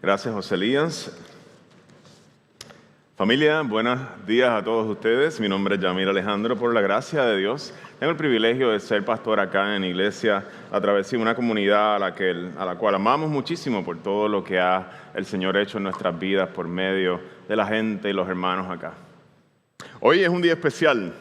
Gracias, José Elías. Familia, buenos días a todos ustedes. Mi nombre es Yamir Alejandro. Por la gracia de Dios, tengo el privilegio de ser pastor acá en Iglesia La Travesía, una comunidad a la cual amamos muchísimo por todo lo que ha el Señor hecho en nuestras vidas por medio de la gente y los hermanos acá. Hoy es un día especial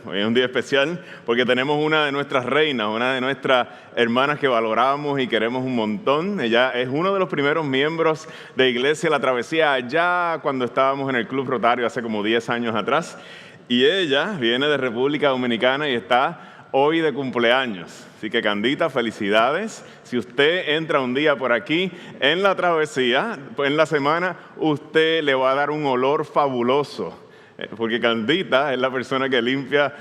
porque tenemos una de nuestras reinas, una de nuestras hermanas que valoramos y queremos un montón. Ella es uno de los primeros miembros de Iglesia La Travesía allá cuando estábamos en el Club Rotario hace como 10 años atrás. Y ella viene de República Dominicana y está hoy de cumpleaños. Así que Candita, felicidades. Si usted entra un día por aquí en La Travesía, en la semana, usted le va a dar un olor fabuloso. Porque Candita es la persona que limpia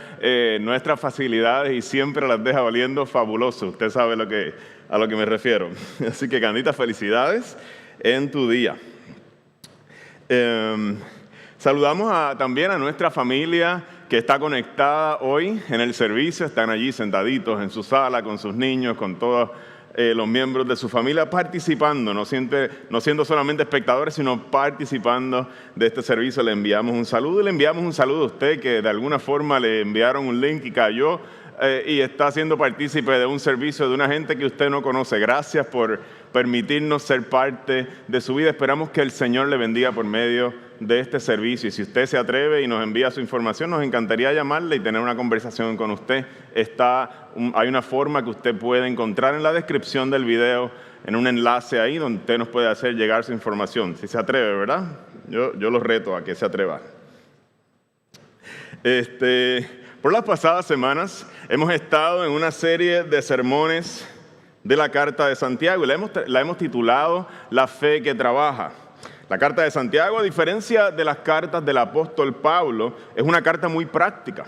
nuestras facilidades y siempre las deja oliendo fabuloso. Usted sabe a lo que me refiero. Así que Candita, felicidades en tu día. Saludamos también a nuestra familia que está conectada hoy en el servicio. Están allí sentaditos en su sala con sus niños, con todos los miembros de su familia participando, no siendo solamente espectadores, sino participando de este servicio. Le enviamos un saludo y le enviamos un saludo a usted que de alguna forma le enviaron un link y cayó y está siendo partícipe de un servicio de una gente que usted no conoce. Gracias por permitirnos ser parte de su vida. Esperamos que el Señor le bendiga por medio de este servicio. Y si usted se atreve y nos envía su información, nos encantaría llamarle y tener una conversación con usted. Hay una forma que usted puede encontrar en la descripción del video, en un enlace ahí donde usted nos puede hacer llegar su información. Si se atreve, ¿verdad? Yo los reto a que se atreva. Por las pasadas semanas hemos estado en una serie de sermones de la Carta de Santiago y la hemos titulado La fe que trabaja. La Carta de Santiago, a diferencia de las cartas del apóstol Pablo, es una carta muy práctica.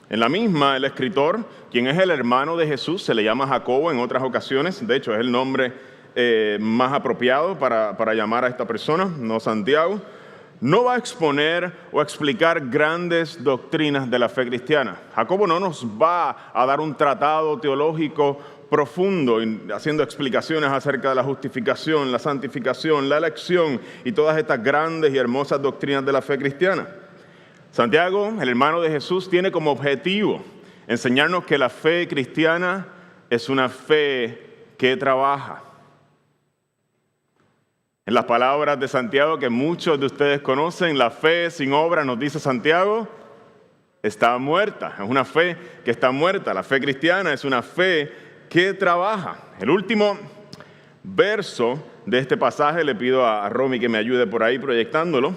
En la misma, el escritor, quien es el hermano de Jesús, se le llama Jacobo en otras ocasiones. De hecho, es el nombre más apropiado para llamar a esta persona, no Santiago. No va a exponer o explicar grandes doctrinas de la fe cristiana. Jacobo no nos va a dar un tratado teológico profundo, haciendo explicaciones acerca de la justificación, la santificación, la elección y todas estas grandes y hermosas doctrinas de la fe cristiana. Santiago, el hermano de Jesús, tiene como objetivo enseñarnos que la fe cristiana es una fe que trabaja. En las palabras de Santiago que muchos de ustedes conocen, la fe sin obra, nos dice Santiago, está muerta. Es una fe que está muerta. La fe cristiana es una fe que trabaja. El último verso de este pasaje, le pido a Romy que me ayude por ahí proyectándolo,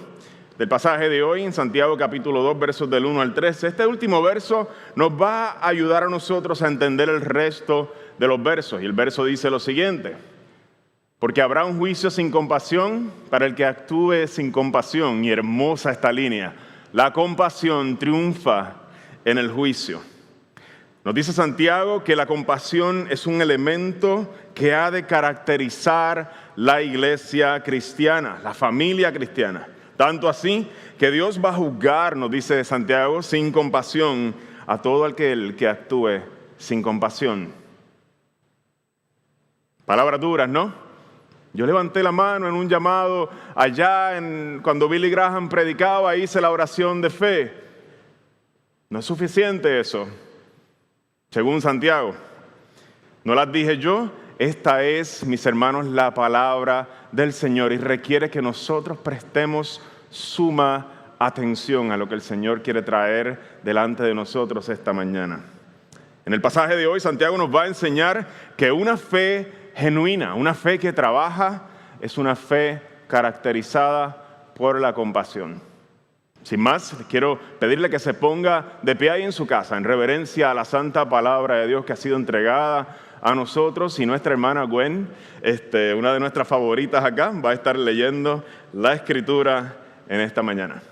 del pasaje de hoy en Santiago capítulo 2, versos del 1 al 13. Este último verso nos va a ayudar a nosotros a entender el resto de los versos. Y el verso dice lo siguiente: porque habrá un juicio sin compasión para el que actúe sin compasión. Y hermosa esta línea: la compasión triunfa en el juicio. Nos dice Santiago que la compasión es un elemento que ha de caracterizar la iglesia cristiana, la familia cristiana. Tanto así que Dios va a juzgar, nos dice Santiago, sin compasión a todo aquel que actúe sin compasión. Palabras duras, ¿no? Yo levanté la mano en un llamado allá cuando Billy Graham predicaba, hice la oración de fe. No es suficiente eso, según Santiago. No las dije yo, esta es, mis hermanos, la palabra del Señor y requiere que nosotros prestemos suma atención a lo que el Señor quiere traer delante de nosotros esta mañana. En el pasaje de hoy, Santiago nos va a enseñar que una fe genuina, una fe que trabaja, es una fe caracterizada por la compasión. Sin más, quiero pedirle que se ponga de pie ahí en su casa, en reverencia a la santa palabra de Dios que ha sido entregada a nosotros. Y nuestra hermana Gwen, una de nuestras favoritas acá, va a estar leyendo la Escritura en esta mañana.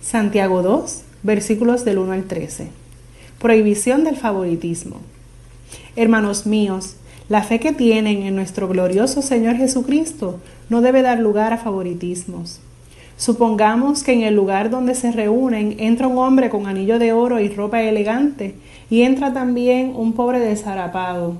Santiago 2, versículos del 1 al 13. Prohibición del favoritismo. Hermanos míos, la fe que tienen en nuestro glorioso Señor Jesucristo no debe dar lugar a favoritismos. Supongamos que en el lugar donde se reúnen entra un hombre con anillo de oro y ropa elegante, y entra también un pobre desharapado.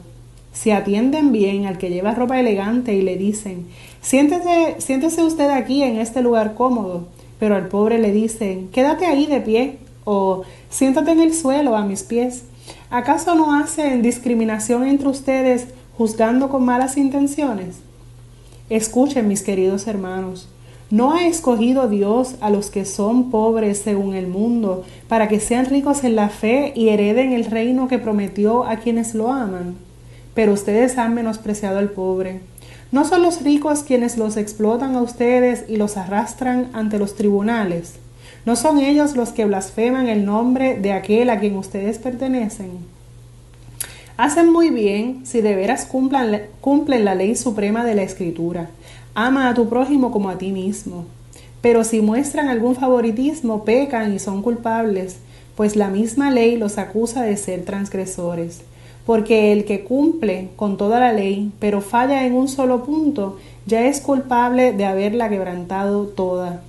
Si atienden bien al que lleva ropa elegante y le dicen, siéntese usted aquí en este lugar cómodo, pero al pobre le dicen, quédate ahí de pie, o siéntate en el suelo a mis pies, ¿acaso no hacen discriminación entre ustedes juzgando con malas intenciones? Escuchen, mis queridos hermanos, ¿no ha escogido Dios a los que son pobres según el mundo para que sean ricos en la fe y hereden el reino que prometió a quienes lo aman? Pero ustedes han menospreciado al pobre. ¿No son los ricos quienes los explotan a ustedes y los arrastran ante los tribunales? ¿No son ellos los que blasfeman el nombre de aquel a quien ustedes pertenecen? Hacen muy bien si de veras cumplen la ley suprema de la Escritura. Ama a tu prójimo como a ti mismo. Pero si muestran algún favoritismo, pecan y son culpables, pues la misma ley los acusa de ser transgresores. Porque el que cumple con toda la ley, pero falla en un solo punto, ya es culpable de haberla quebrantado toda.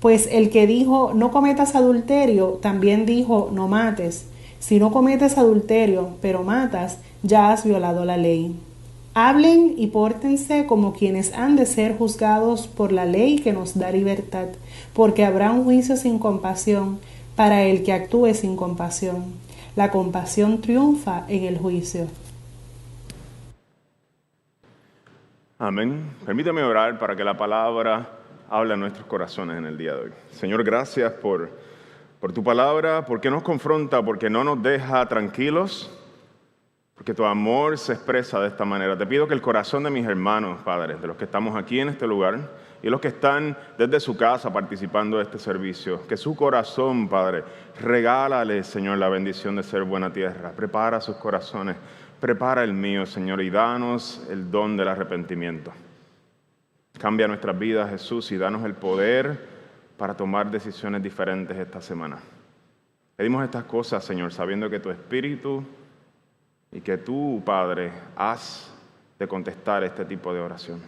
Pues el que dijo, no cometas adulterio, también dijo, no mates. Si no cometes adulterio, pero matas, ya has violado la ley. Hablen y pórtense como quienes han de ser juzgados por la ley que nos da libertad, porque habrá un juicio sin compasión para el que actúe sin compasión. La compasión triunfa en el juicio. Amén. Permítame orar para que la palabra hable a nuestros corazones en el día de hoy. Señor, gracias por tu palabra, porque nos confronta, porque no nos deja tranquilos, porque tu amor se expresa de esta manera. Te pido que el corazón de mis hermanos, Padre, de los que estamos aquí en este lugar y los que están desde su casa participando de este servicio, que su corazón, Padre, regálale, Señor, la bendición de ser buena tierra. Prepara sus corazones, prepara el mío, Señor, y danos el don del arrepentimiento. Cambia nuestras vidas, Jesús, y danos el poder para tomar decisiones diferentes esta semana. Pedimos estas cosas, Señor, sabiendo que tu Espíritu y que tú, Padre, has de contestar este tipo de oración.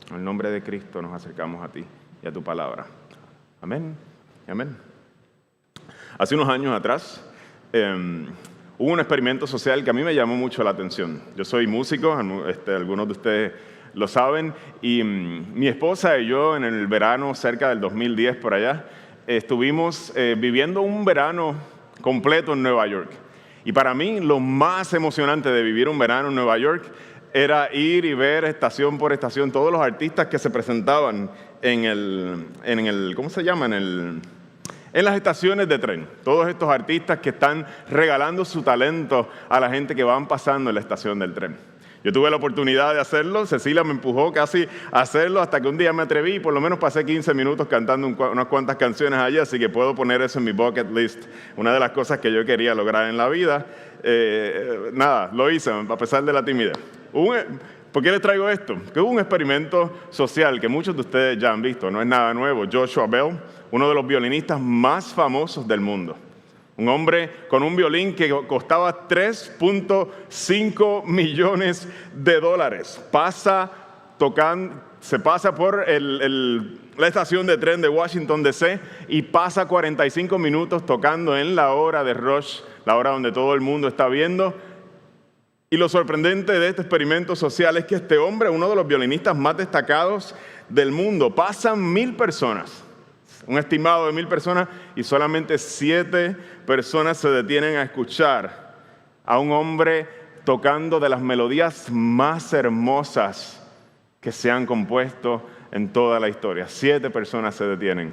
En el nombre de Cristo nos acercamos a ti y a tu palabra. Amén y amén. Hace unos años atrás hubo un experimento social que a mí me llamó mucho la atención. Yo soy músico, algunos de ustedes lo saben, y mi esposa y yo en el verano cerca del 2010 por allá, estuvimos viviendo un verano completo en Nueva York. Y para mí lo más emocionante de vivir un verano en Nueva York era ir y ver estación por estación todos los artistas que se presentaban en ¿cómo se llama? En las estaciones de tren. Todos estos artistas que están regalando su talento a la gente que van pasando en la estación del tren. Yo tuve la oportunidad de hacerlo, Cecilia me empujó casi a hacerlo hasta que un día me atreví y por lo menos pasé 15 minutos cantando unas cuantas canciones allí, así que puedo poner eso en mi bucket list. Una de las cosas que yo quería lograr en la vida, lo hice a pesar de la timidez. ¿Por qué les traigo esto? Que hubo un experimento social que muchos de ustedes ya han visto, no es nada nuevo. Joshua Bell, uno de los violinistas más famosos del mundo. Un hombre con un violín que costaba $3.5 millones. Se pasa por la estación de tren de Washington, D.C. y pasa 45 minutos tocando en la hora de rush, la hora donde todo el mundo está viendo. Y lo sorprendente de este experimento social es que este hombre, uno de los violinistas más destacados del mundo, pasan 1,000 personas. Un estimado de 1,000 personas y solamente 7 personas se detienen a escuchar a un hombre tocando de las melodías más hermosas que se han compuesto en toda la historia. 7 personas se detienen.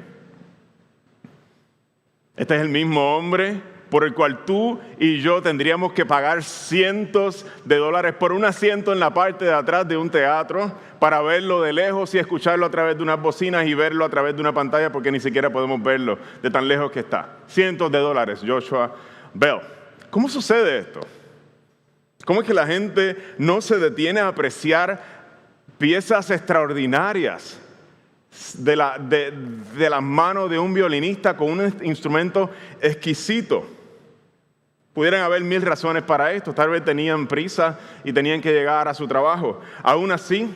Este es el mismo hombre por el cual tú y yo tendríamos que pagar cientos de dólares por un asiento en la parte de atrás de un teatro para verlo de lejos y escucharlo a través de unas bocinas y verlo a través de una pantalla porque ni siquiera podemos verlo de tan lejos que está. Cientos de dólares, Joshua Bell. ¿Cómo sucede esto? ¿Cómo es que la gente no se detiene a apreciar piezas extraordinarias de las manos de un violinista con un instrumento exquisito? Pudieran haber 1,000 razones para esto. Tal vez tenían prisa y tenían que llegar a su trabajo. Aún así,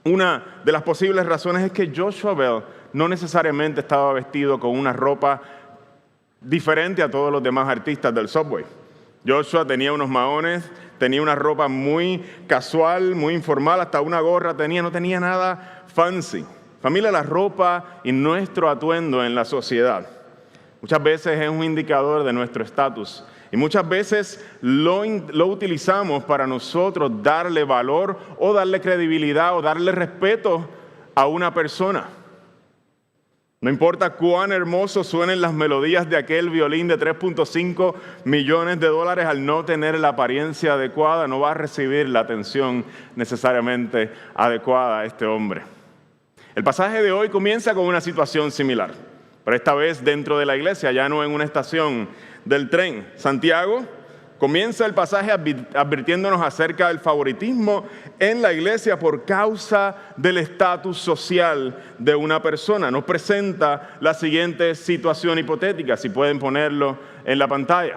una de las posibles razones es que Joshua Bell no necesariamente estaba vestido con una ropa diferente a todos los demás artistas del subway. Joshua tenía unos maones, tenía una ropa muy casual, muy informal, hasta una gorra tenía, no tenía nada fancy. Familia, la ropa y nuestro atuendo en la sociedad muchas veces es un indicador de nuestro estatus. Y muchas veces lo utilizamos para nosotros darle valor o darle credibilidad o darle respeto a una persona. No importa cuán hermoso suenen las melodías de aquel violín de $3.5 millones, al no tener la apariencia adecuada, no va a recibir la atención necesariamente adecuada a este hombre. El pasaje de hoy comienza con una situación similar, pero esta vez dentro de la iglesia, ya no en una estación del tren. Santiago comienza el pasaje advirtiéndonos acerca del favoritismo en la iglesia por causa del estatus social de una persona. Nos presenta la siguiente situación hipotética, si pueden ponerlo en la pantalla.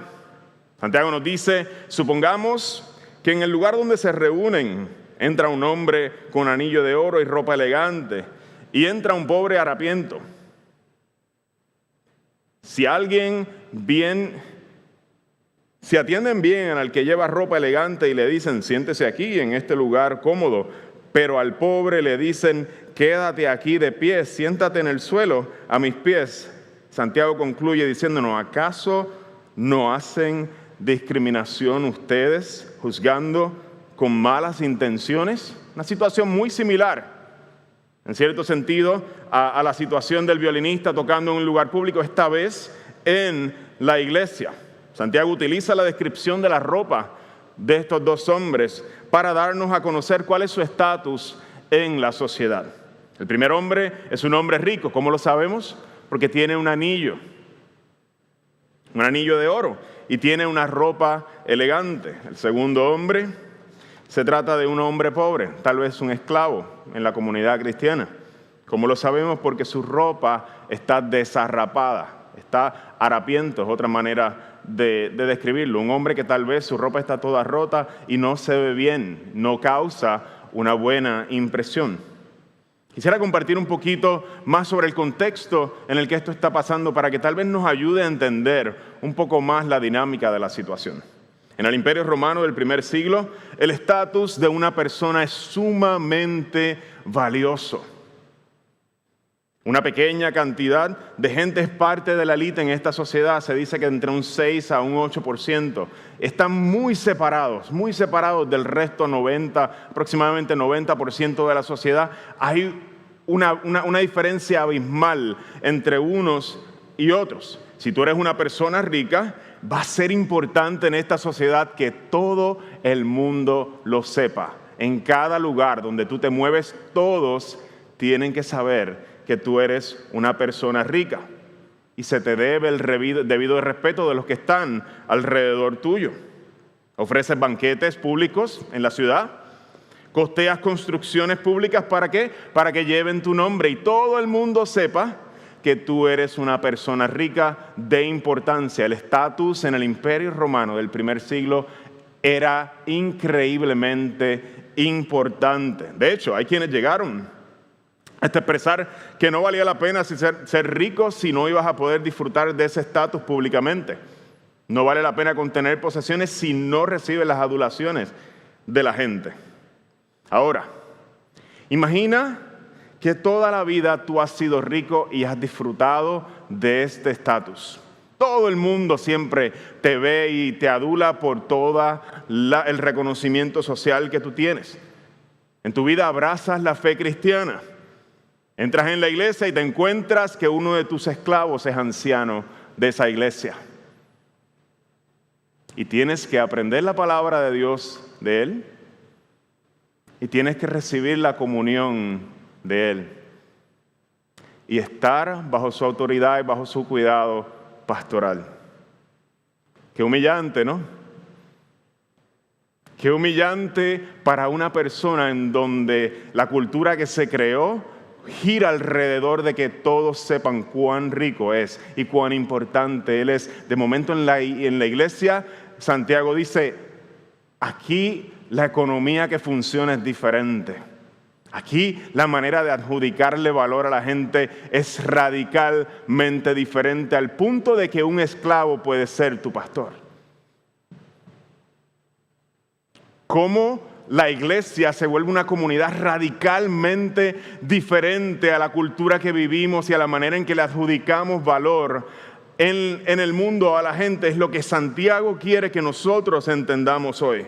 Santiago nos dice, supongamos que en el lugar donde se reúnen entra un hombre con anillo de oro y ropa elegante y entra un pobre harapiento. Si atienden bien al que lleva ropa elegante y le dicen, siéntese aquí en este lugar cómodo, pero al pobre le dicen, quédate aquí de pie, siéntate en el suelo a mis pies. Santiago concluye diciéndonos, ¿acaso no hacen discriminación ustedes, juzgando con malas intenciones? Una situación muy similar, en cierto sentido, a la situación del violinista tocando en un lugar público, esta vez en la iglesia. Santiago utiliza la descripción de la ropa de estos dos hombres para darnos a conocer cuál es su estatus en la sociedad. El primer hombre es un hombre rico. ¿Cómo lo sabemos? Porque tiene un anillo de oro y tiene una ropa elegante. El segundo hombre se trata de un hombre pobre, tal vez un esclavo en la comunidad cristiana. ¿Cómo lo sabemos? Porque su ropa está desarrapada, está harapiento, es otra manera de describirlo. Un hombre que tal vez su ropa está toda rota y no se ve bien, no causa una buena impresión. Quisiera compartir un poquito más sobre el contexto en el que esto está pasando para que tal vez nos ayude a entender un poco más la dinámica de la situación. En el Imperio Romano del primer siglo, el estatus de una persona es sumamente valioso. Una pequeña cantidad de gente es parte de la élite en esta sociedad. Se dice que entre un 6 a un 8%. Están muy separados del resto, aproximadamente 90% de la sociedad. Hay una diferencia abismal entre unos y otros. Si tú eres una persona rica, va a ser importante en esta sociedad que todo el mundo lo sepa. En cada lugar donde tú te mueves, todos tienen que saber que tú eres una persona rica y se te debe el debido respeto de los que están alrededor tuyo. Ofreces banquetes públicos en la ciudad, costeas construcciones públicas, ¿para qué? Para que lleven tu nombre y todo el mundo sepa que tú eres una persona rica de importancia. El estatus en el Imperio Romano del primer siglo era increíblemente importante. De hecho, hay quienes llegaron a expresar que no valía la pena ser rico si no ibas a poder disfrutar de ese estatus públicamente. No vale la pena tener posesiones si no recibes las adulaciones de la gente. Ahora, imagina que toda la vida tú has sido rico y has disfrutado de este estatus. Todo el mundo siempre te ve y te adula por todo el reconocimiento social que tú tienes. En tu vida abrazas la fe cristiana. Entras en la iglesia y te encuentras que uno de tus esclavos es anciano de esa iglesia. Y tienes que aprender la palabra de Dios de él. Y tienes que recibir la comunión de él. Y estar bajo su autoridad y bajo su cuidado pastoral. Qué humillante, ¿no? Qué humillante para una persona en donde la cultura que se creó gira alrededor de que todos sepan cuán rico es y cuán importante él es. De momento en la iglesia, Santiago dice, aquí la economía que funciona es diferente. Aquí la manera de adjudicarle valor a la gente es radicalmente diferente, al punto de que un esclavo puede ser tu pastor. cómo la iglesia se vuelve una comunidad radicalmente diferente a la cultura que vivimos y a la manera en que le adjudicamos valor en el mundo a la gente. Es lo que Santiago quiere que nosotros entendamos hoy.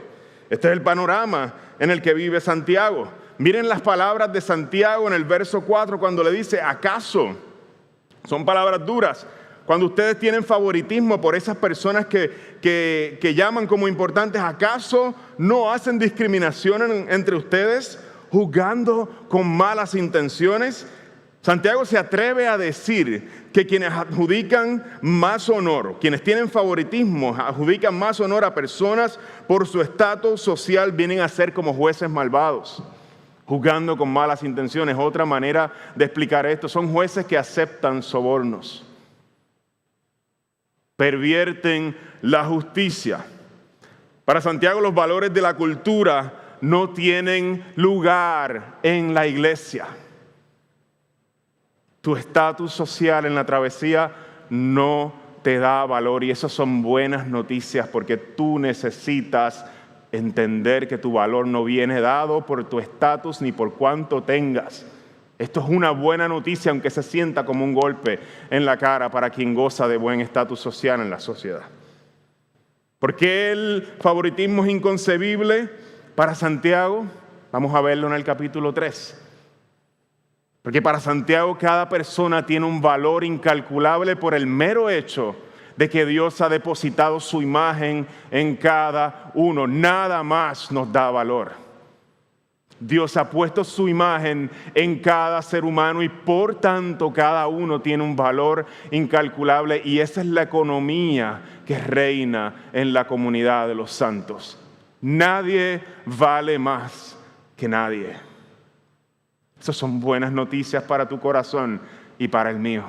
Este es el panorama en el que vive Santiago. Miren las palabras de Santiago en el verso 4 cuando le dice, ¿acaso? Son palabras duras. Cuando ustedes tienen favoritismo por esas personas que llaman como importantes, ¿acaso no hacen discriminación entre ustedes, juzgando con malas intenciones? Santiago se atreve a decir que quienes adjudican más honor, quienes tienen favoritismo, adjudican más honor a personas por su estatus social, vienen a ser como jueces malvados, juzgando con malas intenciones. Otra manera de explicar esto, son jueces que aceptan sobornos, pervierten la justicia. Para Santiago, los valores de la cultura no tienen lugar en la iglesia. Tu estatus social en la travesía no te da valor, y esas son buenas noticias, porque tú necesitas entender que tu valor no viene dado por tu estatus ni por cuánto tengas. Esto es una buena noticia, aunque se sienta como un golpe en la cara para quien goza de buen estatus social en la sociedad. ¿Por qué el favoritismo es inconcebible para Santiago? Vamos a verlo en el capítulo 3. Porque para Santiago cada persona tiene un valor incalculable por el mero hecho de que Dios ha depositado su imagen en cada uno. Nada más nos da valor. Dios ha puesto su imagen en cada ser humano y por tanto cada uno tiene un valor incalculable, y esa es la economía que reina en la comunidad de los santos. Nadie vale más que nadie. Esas son buenas noticias para tu corazón y para el mío.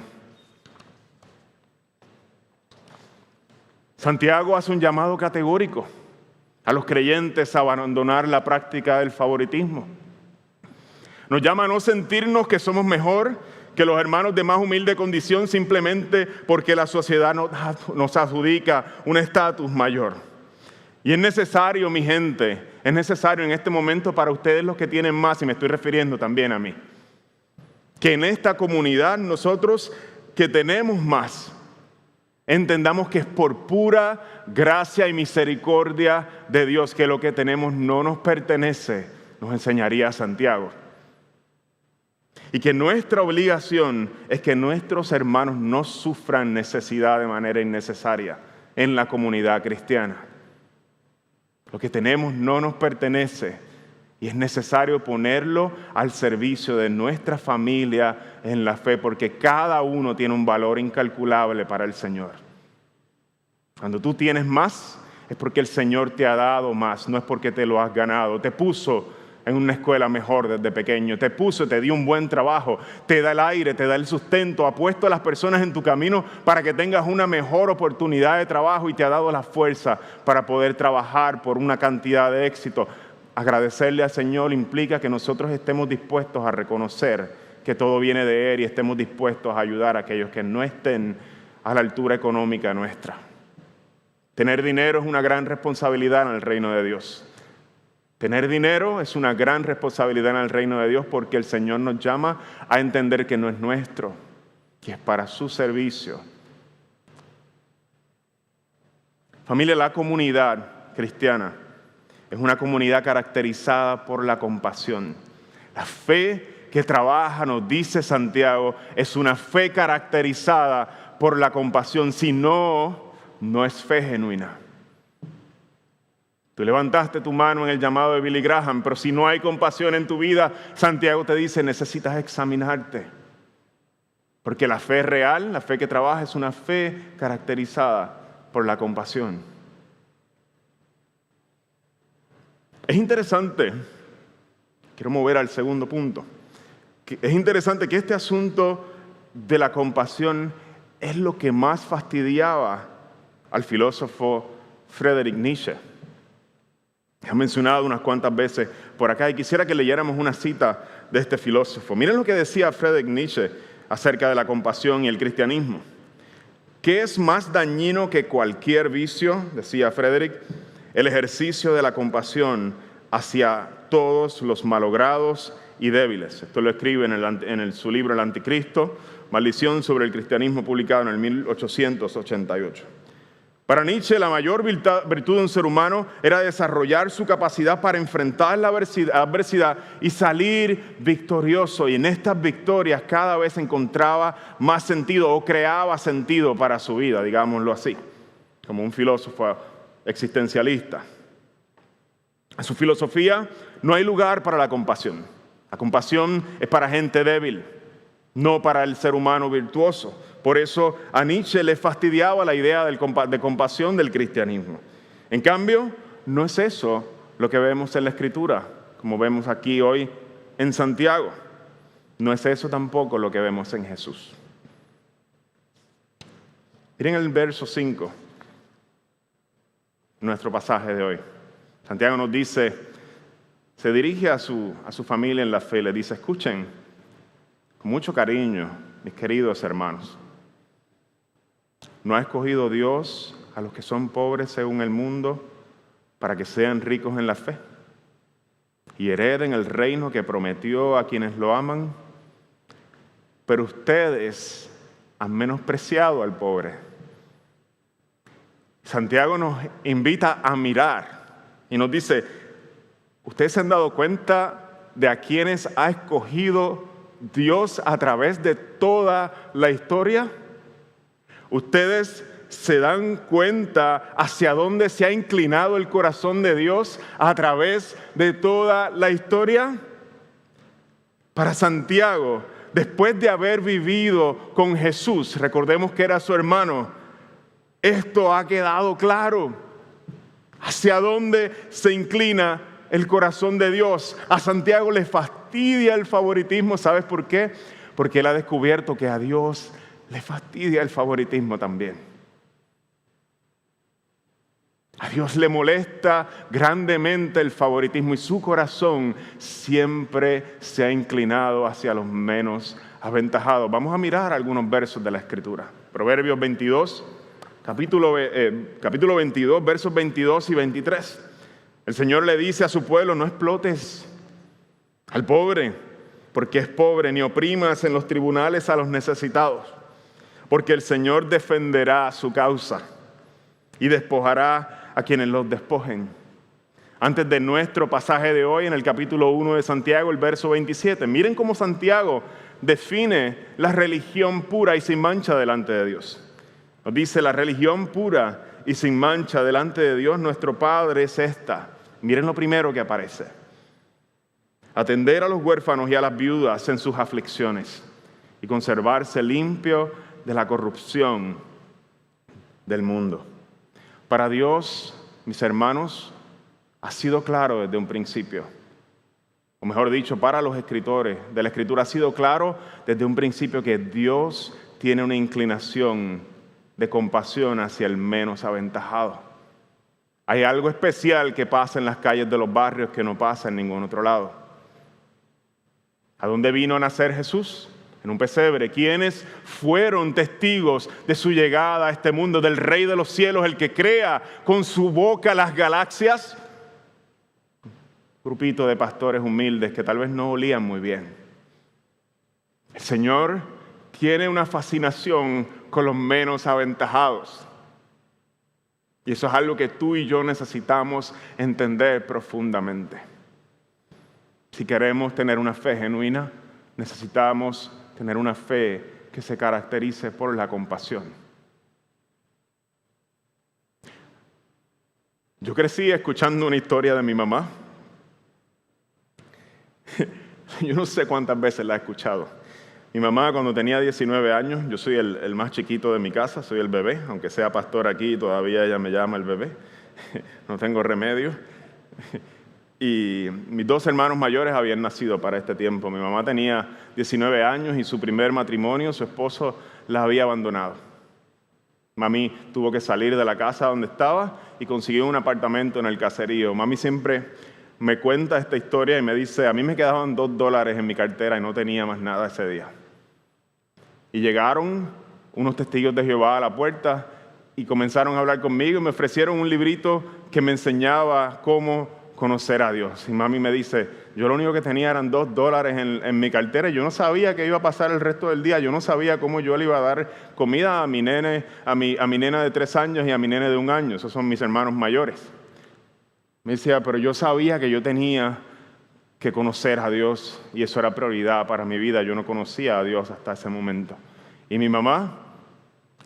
Santiago hace un llamado categórico a los creyentes a abandonar la práctica del favoritismo. Nos llama a no sentirnos que somos mejor que los hermanos de más humilde condición simplemente porque la sociedad nos adjudica un estatus mayor. Y es necesario, mi gente, es necesario en este momento para ustedes los que tienen más, y me estoy refiriendo también a mí, que en esta comunidad nosotros que tenemos más, entendamos que es por pura gracia y misericordia de Dios que lo que tenemos no nos pertenece, nos enseñaría Santiago. Y que nuestra obligación es que nuestros hermanos no sufran necesidad de manera innecesaria en la comunidad cristiana. Lo que tenemos no nos pertenece y es necesario ponerlo al servicio de nuestra familia en la fe, porque cada uno tiene un valor incalculable para el Señor. Cuando tú tienes más, es porque el Señor te ha dado más, no es porque te lo has ganado. Te puso en una escuela mejor desde pequeño, te dio un buen trabajo, te da el aire, te da el sustento, ha puesto a las personas en tu camino para que tengas una mejor oportunidad de trabajo y te ha dado la fuerza para poder trabajar por una cantidad de éxito. Agradecerle al Señor implica que nosotros estemos dispuestos a reconocer que todo viene de Él y estemos dispuestos a ayudar a aquellos que no estén a la altura económica nuestra. Tener dinero es una gran responsabilidad en el reino de Dios. Tener dinero es una gran responsabilidad en el reino de Dios, porque el Señor nos llama a entender que no es nuestro, que es para su servicio. Familia, la comunidad cristiana es una comunidad caracterizada por la compasión. La fe que trabaja, nos dice Santiago, es una fe caracterizada por la compasión. Si no, no es fe genuina. Tú levantaste tu mano en el llamado de Billy Graham, pero si no hay compasión en tu vida, Santiago te dice, necesitas examinarte. Porque la fe real, la fe que trabaja, es una fe caracterizada por la compasión. Es interesante, quiero mover al segundo punto, es interesante que este asunto de la compasión es lo que más fastidiaba al filósofo Friedrich Nietzsche. Ha mencionado unas cuantas veces por acá y quisiera que leyéramos una cita de este filósofo. Miren lo que decía Friedrich Nietzsche acerca de la compasión y el cristianismo. ¿Qué es más dañino que cualquier vicio? Decía Friedrich. El ejercicio de la compasión hacia todos los malogrados y débiles. Esto lo escribe en su libro El Anticristo, Maldición sobre el cristianismo, publicado en el 1888. Para Nietzsche, la mayor virtud de un ser humano era desarrollar su capacidad para enfrentar la adversidad y salir victorioso. Y en estas victorias cada vez encontraba más sentido o creaba sentido para su vida, digámoslo así, como un filósofo existencialista. En su filosofía no hay lugar para la compasión. La compasión es para gente débil, no para el ser humano virtuoso. Por eso a Nietzsche le fastidiaba la idea de compasión del cristianismo. En cambio, no es eso lo que vemos en la Escritura, como vemos aquí hoy en Santiago. No es eso tampoco lo que vemos en Jesús. Miren el verso 5, nuestro pasaje de hoy. Santiago nos dice, se dirige a su familia en la fe, le dice, escuchen con mucho cariño, mis queridos hermanos. ¿No ha escogido Dios a los que son pobres según el mundo para que sean ricos en la fe y hereden el reino que prometió a quienes lo aman? Pero ustedes han menospreciado al pobre. Santiago nos invita a mirar y nos dice, ¿ustedes se han dado cuenta de a quienes ha escogido Dios a través de toda la historia? ¿Ustedes se dan cuenta hacia dónde se ha inclinado el corazón de Dios a través de toda la historia? Para Santiago, después de haber vivido con Jesús, recordemos que era su hermano, esto ha quedado claro. ¿Hacia dónde se inclina el corazón de Dios? A Santiago le fastidia el favoritismo. ¿Sabes por qué? Porque él ha descubierto que a Dios le fastidia el favoritismo también. A Dios le molesta grandemente el favoritismo y su corazón siempre se ha inclinado hacia los menos aventajados. Vamos a mirar algunos versos de la Escritura. Proverbios 22, capítulo 22, versos 22 y 23. El Señor le dice a su pueblo, no explotes al pobre, porque es pobre, ni oprimas en los tribunales a los necesitados, porque el Señor defenderá su causa y despojará a quienes los despojen. Antes de nuestro pasaje de hoy, en el capítulo 1 de Santiago, el verso 27, miren cómo Santiago define la religión pura y sin mancha delante de Dios. Nos dice, la religión pura y sin mancha delante de Dios nuestro Padre es esta. Miren lo primero que aparece. Atender a los huérfanos y a las viudas en sus aflicciones y conservarse limpio de la corrupción del mundo. Para Dios, mis hermanos, ha sido claro desde un principio. O mejor dicho, para los escritores de la Escritura ha sido claro desde un principio que Dios tiene una inclinación de compasión hacia el menos aventajado. Hay algo especial que pasa en las calles de los barrios que no pasa en ningún otro lado. ¿A dónde vino a nacer Jesús? En un pesebre. ¿Quiénes fueron testigos de su llegada a este mundo, del Rey de los cielos, el que crea con su boca las galaxias? Un grupito de pastores humildes que tal vez no olían muy bien. El Señor tiene una fascinación con los menos aventajados. Y eso es algo que tú y yo necesitamos entender profundamente. Si queremos tener una fe genuina, necesitamos tener una fe que se caracterice por la compasión. Yo crecí escuchando una historia de mi mamá. Yo no sé cuántas veces la he escuchado. Mi mamá, cuando tenía 19 años, yo soy el más chiquito de mi casa, soy el bebé, aunque sea pastor aquí, todavía ella me llama el bebé. No tengo remedio. Y mis dos hermanos mayores habían nacido para este tiempo. Mi mamá tenía 19 años y su primer matrimonio, su esposo la había abandonado. Mami tuvo que salir de la casa donde estaba y consiguió un apartamento en el caserío. Mami siempre me cuenta esta historia y me dice, a mí me quedaban $2 en mi cartera y no tenía más nada ese día. Y llegaron unos testigos de Jehová a la puerta y comenzaron a hablar conmigo y me ofrecieron un librito que me enseñaba cómo conocer a Dios. Y mami me dice, yo lo único que tenía eran $2 en mi cartera y yo no sabía qué iba a pasar el resto del día. Yo no sabía cómo yo le iba a dar comida a mi nene, a mi nena de 3 años y a mi nene de 1 año. Esos son mis hermanos mayores. Me decía, pero yo sabía que yo tenía que conocer a Dios y eso era prioridad para mi vida. Yo no conocía a Dios hasta ese momento. Y mi mamá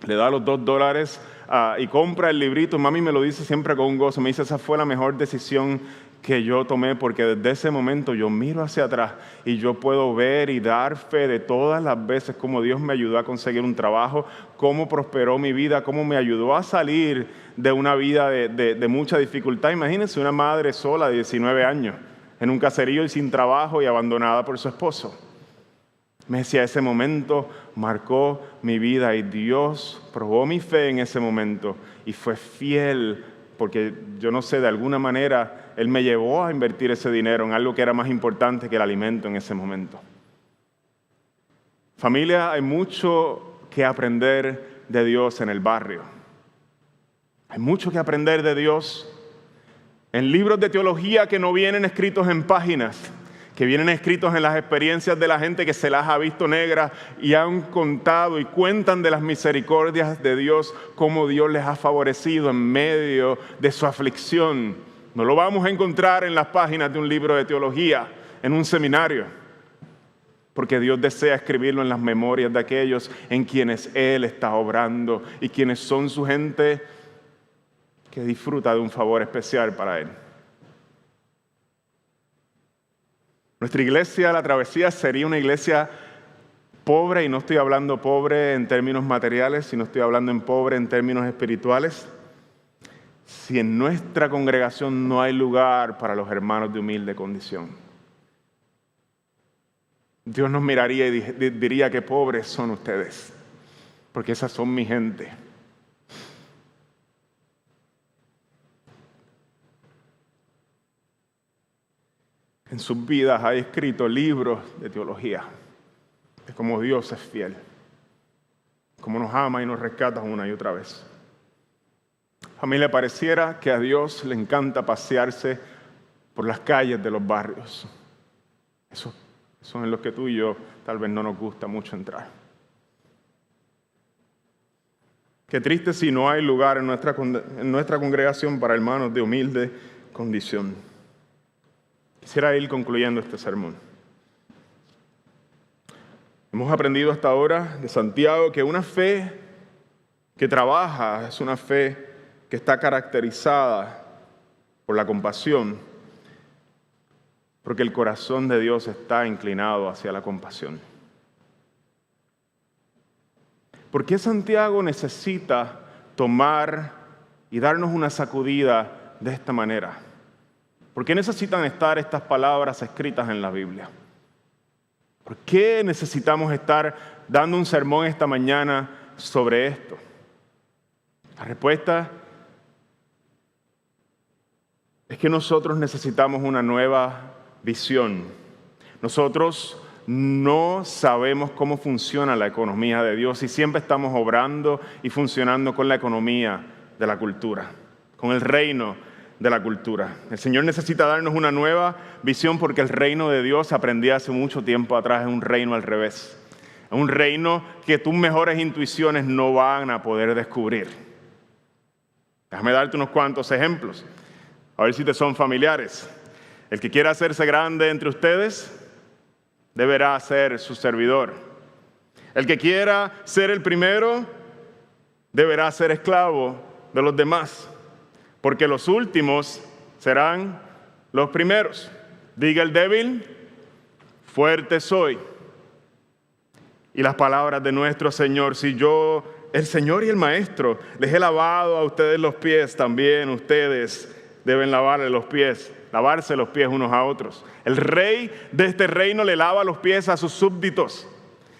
le da los $2 y compra el librito. Mami me lo dice siempre con un gozo. Me dice, esa fue la mejor decisión que yo tomé, porque desde ese momento yo miro hacia atrás y yo puedo ver y dar fe de todas las veces cómo Dios me ayudó a conseguir un trabajo, cómo prosperó mi vida, cómo me ayudó a salir de una vida de mucha dificultad. Imagínense una madre sola de 19 años en un caserío y sin trabajo y abandonada por su esposo. Me decía, ese momento marcó mi vida y Dios probó mi fe en ese momento y fue fiel, porque yo no sé, de alguna manera Él me llevó a invertir ese dinero en algo que era más importante que el alimento en ese momento. Familia, hay mucho que aprender de Dios en el barrio. Hay mucho que aprender de Dios en libros de teología que no vienen escritos en páginas, que vienen escritos en las experiencias de la gente que se las ha visto negras y han contado y cuentan de las misericordias de Dios, cómo Dios les ha favorecido en medio de su aflicción. No lo vamos a encontrar en las páginas de un libro de teología, en un seminario, porque Dios desea escribirlo en las memorias de aquellos en quienes Él está obrando y quienes son su gente que disfruta de un favor especial para Él. Nuestra iglesia, La Travesía, sería una iglesia pobre, y no estoy hablando pobre en términos materiales, sino estoy hablando en pobre en términos espirituales, si en nuestra congregación no hay lugar para los hermanos de humilde condición. Dios nos miraría y diría que pobres son ustedes, porque esas son mi gente. En sus vidas hay escrito libros de teología, de cómo Dios es fiel, cómo nos ama y nos rescata una y otra vez. Familia, pareciera que a Dios le encanta pasearse por las calles de los barrios. Eso son en los que tú y yo tal vez no nos gusta mucho entrar. Qué triste si no hay lugar en nuestra congregación para hermanos de humilde condición. Quisiera ir concluyendo este sermón. Hemos aprendido hasta ahora de Santiago que una fe que trabaja es una fe que está caracterizada por la compasión, porque el corazón de Dios está inclinado hacia la compasión. ¿Por qué Santiago necesita tomar y darnos una sacudida de esta manera? ¿Por qué necesitan estar estas palabras escritas en la Biblia? ¿Por qué necesitamos estar dando un sermón esta mañana sobre esto? La respuesta es que nosotros necesitamos una nueva visión. Nosotros no sabemos cómo funciona la economía de Dios y siempre estamos obrando y funcionando con la economía de la cultura, con el reino de la cultura. El Señor necesita darnos una nueva visión porque el reino de Dios, aprendí hace mucho tiempo atrás, es un reino al revés. Es un reino que tus mejores intuiciones no van a poder descubrir. Déjame darte unos cuantos ejemplos, a ver si te son familiares. El que quiera hacerse grande entre ustedes, deberá ser su servidor. El que quiera ser el primero, deberá ser esclavo de los demás. Porque los últimos serán los primeros. Diga el débil, fuerte soy. Y las palabras de nuestro Señor, si yo, el Señor y el Maestro, les he lavado a ustedes los pies, también ustedes deben lavarse los pies unos a otros. El rey de este reino le lava los pies a sus súbditos.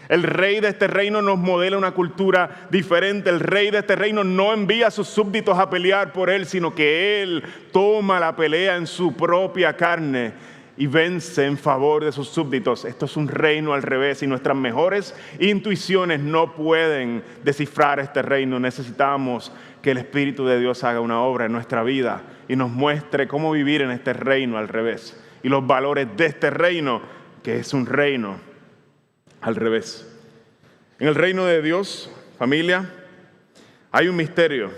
El rey de este reino nos modela una cultura diferente. El rey de este reino no envía a sus súbditos a pelear por él, sino que él toma la pelea en su propia carne y vence en favor de sus súbditos. Esto es un reino al revés y nuestras mejores intuiciones no pueden descifrar este reino. Necesitamos que el Espíritu de Dios haga una obra en nuestra vida y nos muestre cómo vivir en este reino al revés y los valores de este reino, que es un reino al revés. En el reino de Dios, familia, hay un misterio.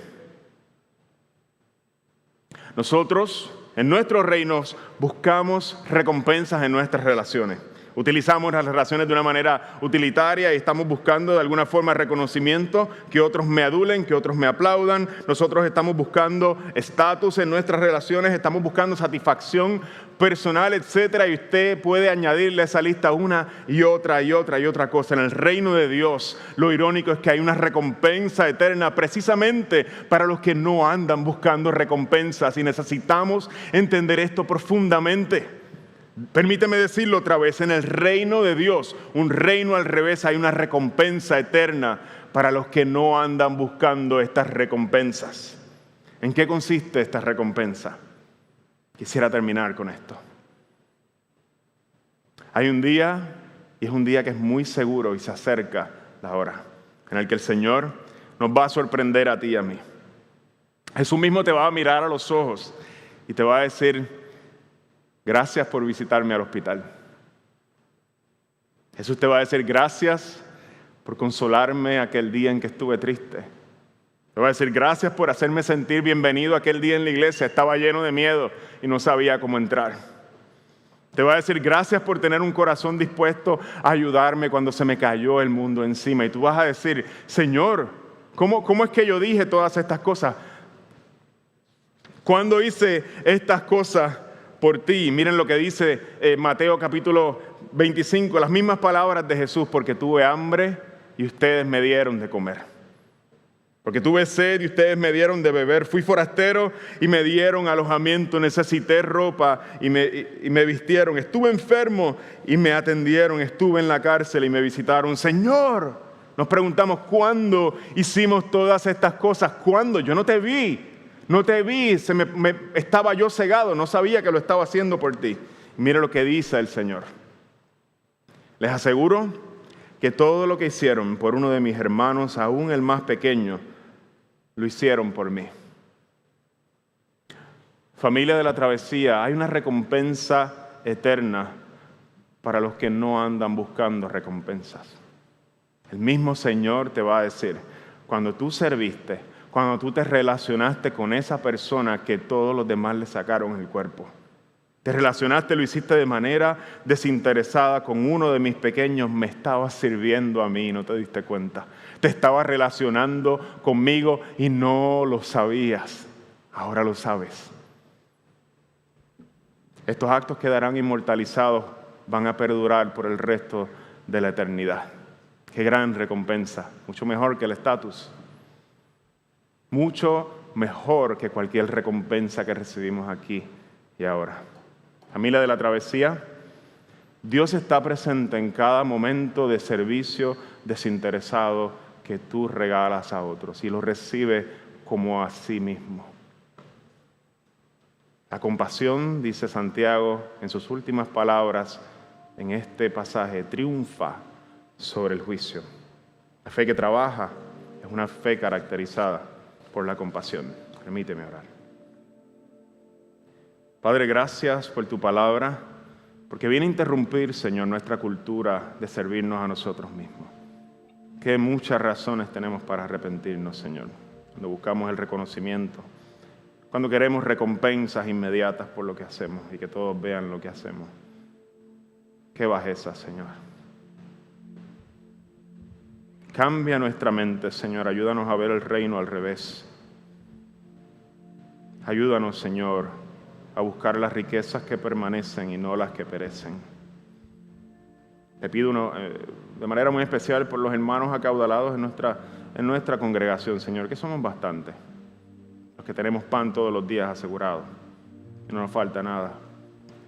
Nosotros, en nuestros reinos, buscamos recompensas en nuestras relaciones. Utilizamos las relaciones de una manera utilitaria y estamos buscando de alguna forma reconocimiento, que otros me adulen, que otros me aplaudan. Nosotros estamos buscando estatus en nuestras relaciones, estamos buscando satisfacción personal, etcétera. Y usted puede añadirle a esa lista una y otra y otra y otra cosa. En el reino de Dios, lo irónico es que hay una recompensa eterna precisamente para los que no andan buscando recompensas, y necesitamos entender esto profundamente. Permíteme decirlo otra vez, en el reino de Dios, un reino al revés, hay una recompensa eterna para los que no andan buscando estas recompensas. ¿En qué consiste esta recompensa? Quisiera terminar con esto. Hay un día, y es un día que es muy seguro y se acerca la hora, en el que el Señor nos va a sorprender a ti y a mí. Jesús mismo te va a mirar a los ojos y te va a decir: gracias por visitarme al hospital. Jesús te va a decir: gracias por consolarme aquel día en que estuve triste. Te va a decir: gracias por hacerme sentir bienvenido aquel día en la iglesia. Estaba lleno de miedo y no sabía cómo entrar. Te va a decir: gracias por tener un corazón dispuesto a ayudarme cuando se me cayó el mundo encima. Y tú vas a decir: Señor, ¿cómo es que yo dije todas estas cosas? ¿Cuándo hice estas cosas por ti? Miren lo que dice Mateo capítulo 25, las mismas palabras de Jesús: porque tuve hambre y ustedes me dieron de comer. Porque tuve sed y ustedes me dieron de beber. Fui forastero y me dieron alojamiento. Necesité ropa y me vistieron. Estuve enfermo y me atendieron. Estuve en la cárcel y me visitaron. Señor, nos preguntamos: ¿cuándo hicimos todas estas cosas? ¿Cuándo? Yo no te vi. No te vi, estaba yo cegado, no sabía que lo estaba haciendo por ti. Mira lo que dice el Señor: les aseguro que todo lo que hicieron por uno de mis hermanos, aún el más pequeño, lo hicieron por mí. Familia de la Travesía, hay una recompensa eterna para los que no andan buscando recompensas. El mismo Señor te va a decir: cuando tú serviste, cuando tú te relacionaste con esa persona que todos los demás le sacaron el cuerpo, te relacionaste, lo hiciste de manera desinteresada con uno de mis pequeños, me estabas sirviendo a mí y no te diste cuenta. Te estabas relacionando conmigo y no lo sabías. Ahora lo sabes. Estos actos quedarán inmortalizados, van a perdurar por el resto de la eternidad. Qué gran recompensa, mucho mejor que el estatus. Mucho mejor que cualquier recompensa que recibimos aquí y ahora. Familia de la Travesía, Dios está presente en cada momento de servicio desinteresado que tú regalas a otros y lo recibe como a sí mismo. La compasión, dice Santiago en sus últimas palabras en este pasaje, triunfa sobre el juicio. La fe que trabaja es una fe caracterizada por la compasión. Permíteme orar. Padre, gracias por tu palabra, porque viene a interrumpir, Señor, nuestra cultura de servirnos a nosotros mismos. Qué muchas razones tenemos para arrepentirnos, Señor, cuando buscamos el reconocimiento, cuando queremos recompensas inmediatas por lo que hacemos y que todos vean lo que hacemos. Qué bajeza, Señor. Cambia nuestra mente, Señor. Ayúdanos a ver el reino al revés. Ayúdanos, Señor, a buscar las riquezas que permanecen y no las que perecen. Te pido de manera muy especial por los hermanos acaudalados en nuestra congregación, Señor, que somos bastantes. Los que tenemos pan todos los días asegurado y no nos falta nada.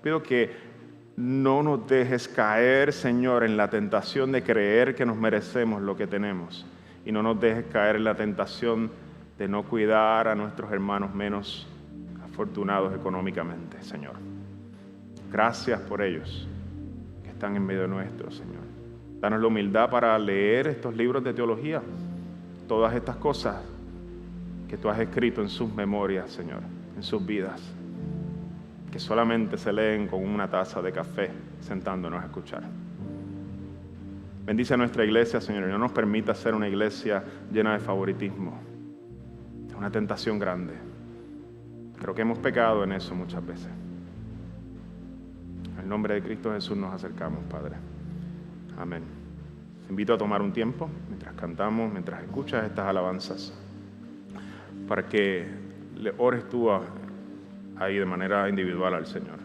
Pido que no nos dejes caer, Señor, en la tentación de creer que nos merecemos lo que tenemos. Y no nos dejes caer en la tentación de no cuidar a nuestros hermanos menos afortunados económicamente, Señor. Gracias por ellos que están en medio nuestro, Señor. Danos la humildad para leer estos libros de teología, todas estas cosas que tú has escrito en sus memorias, Señor, en sus vidas, que solamente se leen con una taza de café sentándonos a escuchar. Bendice a nuestra iglesia, Señor, y no nos permita ser una iglesia llena de favoritismo. Es una tentación grande. Creo que hemos pecado en eso muchas veces. En el nombre de Cristo Jesús nos acercamos, Padre. Amén. Te invito a tomar un tiempo mientras cantamos, mientras escuchas estas alabanzas, para que le ores tú ahí de manera individual al Señor.